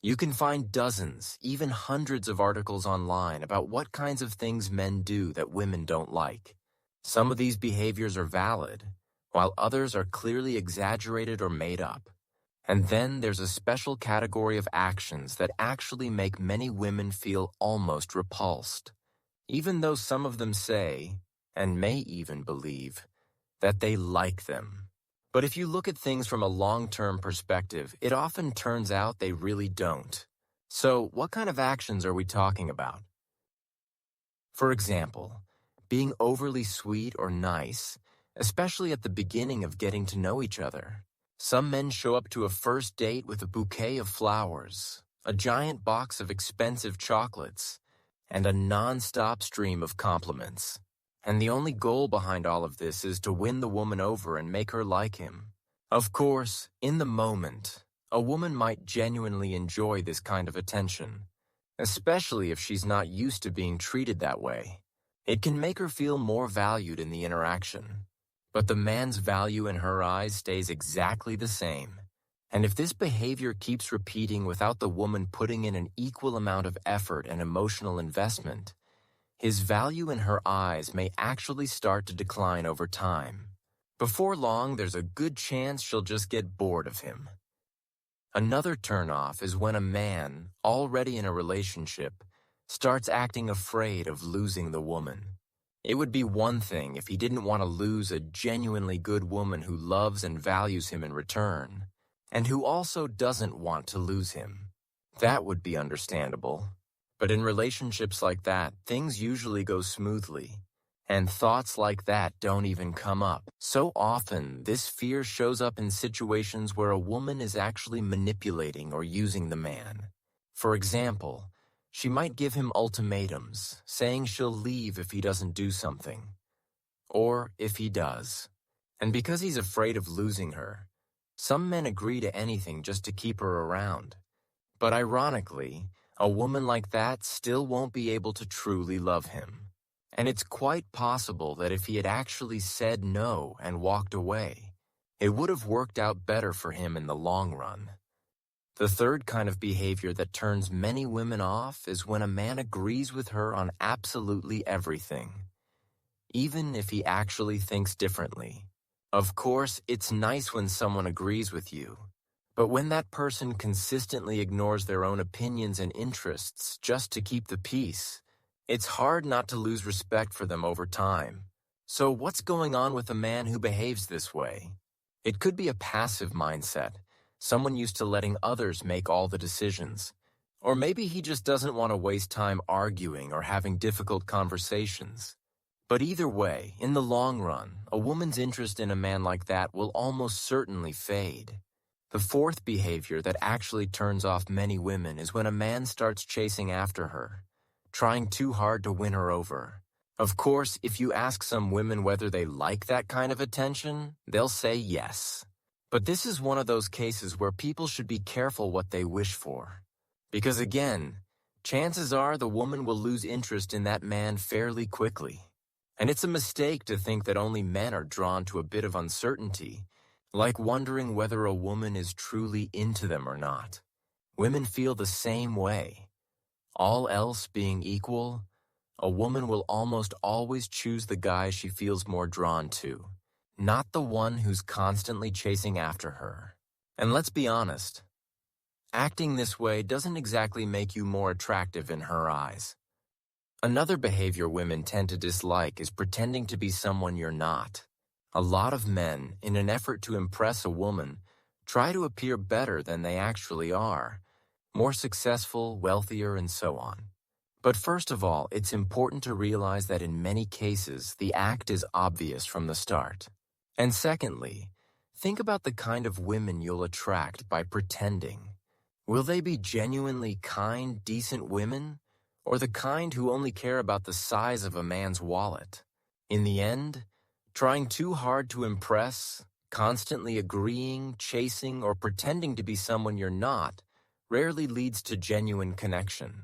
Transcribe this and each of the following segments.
You can find dozens, even hundreds of articles online about what kinds of things men do that women don't like. Some of these behaviors are valid, while others are clearly exaggerated or made up. And then there's a special category of actions that actually make many women feel almost repulsed, even though some of them say, and may even believe, that they like them. But if you look at things from a long-term perspective, it often turns out they really don't. So, what kind of actions are we talking about? For example, being overly sweet or nice, especially at the beginning of getting to know each other. Some men show up to a first date with a bouquet of flowers, a giant box of expensive chocolates, and a non-stop stream of compliments. And the only goal behind all of this is to win the woman over and make her like him. Of course, in the moment, a woman might genuinely enjoy this kind of attention, especially if she's not used to being treated that way. It can make her feel more valued in the interaction. But the man's value in her eyes stays exactly the same. And if this behavior keeps repeating without the woman putting in an equal amount of effort and emotional investment, his value in her eyes may actually start to decline over time. Before long, there's a good chance she'll just get bored of him. Another turnoff is when a man, already in a relationship, starts acting afraid of losing the woman. It would be one thing if he didn't want to lose a genuinely good woman who loves and values him in return, and who also doesn't want to lose him. That would be understandable. But in relationships like that, things usually go smoothly, and thoughts like that don't even come up. So often, this fear shows up in situations where a woman is actually manipulating or using the man. For example, she might give him ultimatums, saying she'll leave if he doesn't do something, or if he does. And because he's afraid of losing her, some men agree to anything just to keep her around. But ironically, a woman like that still won't be able to truly love him. And it's quite possible that if he had actually said no and walked away, it would have worked out better for him in the long run. The third kind of behavior that turns many women off is when a man agrees with her on absolutely everything, even if he actually thinks differently. Of course, it's nice when someone agrees with you, but when that person consistently ignores their own opinions and interests just to keep the peace, it's hard not to lose respect for them over time. So what's going on with a man who behaves this way? It could be a passive mindset, someone used to letting others make all the decisions. Or maybe he just doesn't want to waste time arguing or having difficult conversations. But either way, in the long run, a woman's interest in a man like that will almost certainly fade. The fourth behavior that actually turns off many women is when a man starts chasing after her, trying too hard to win her over. Of course, if you ask some women whether they like that kind of attention, they'll say yes. But this is one of those cases where people should be careful what they wish for. Because again, chances are the woman will lose interest in that man fairly quickly. And it's a mistake to think that only men are drawn to a bit of uncertainty, like wondering whether a woman is truly into them or not. Women feel the same way. All else being equal, a woman will almost always choose the guy she feels more drawn to, not the one who's constantly chasing after her. And let's be honest, acting this way doesn't exactly make you more attractive in her eyes. Another behavior women tend to dislike is pretending to be someone you're not. A lot of men, in an effort to impress a woman, try to appear better than they actually are, more successful, wealthier, and so on. But first of all, it's important to realize that in many cases, the act is obvious from the start. And secondly, think about the kind of women you'll attract by pretending. Will they be genuinely kind, decent women, or the kind who only care about the size of a man's wallet? In the end, trying too hard to impress, constantly agreeing, chasing, or pretending to be someone you're not rarely leads to genuine connection.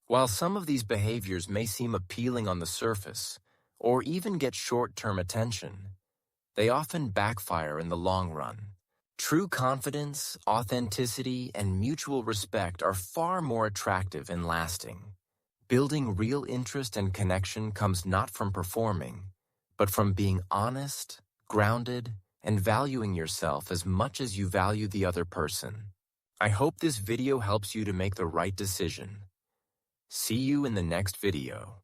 While some of these behaviors may seem appealing on the surface, or even get short-term attention, they often backfire in the long run. True confidence, authenticity, and mutual respect are far more attractive and lasting. Building real interest and connection comes not from performing, but from being honest, grounded, and valuing yourself as much as you value the other person. I hope this video helps you to make the right decision. See you in the next video.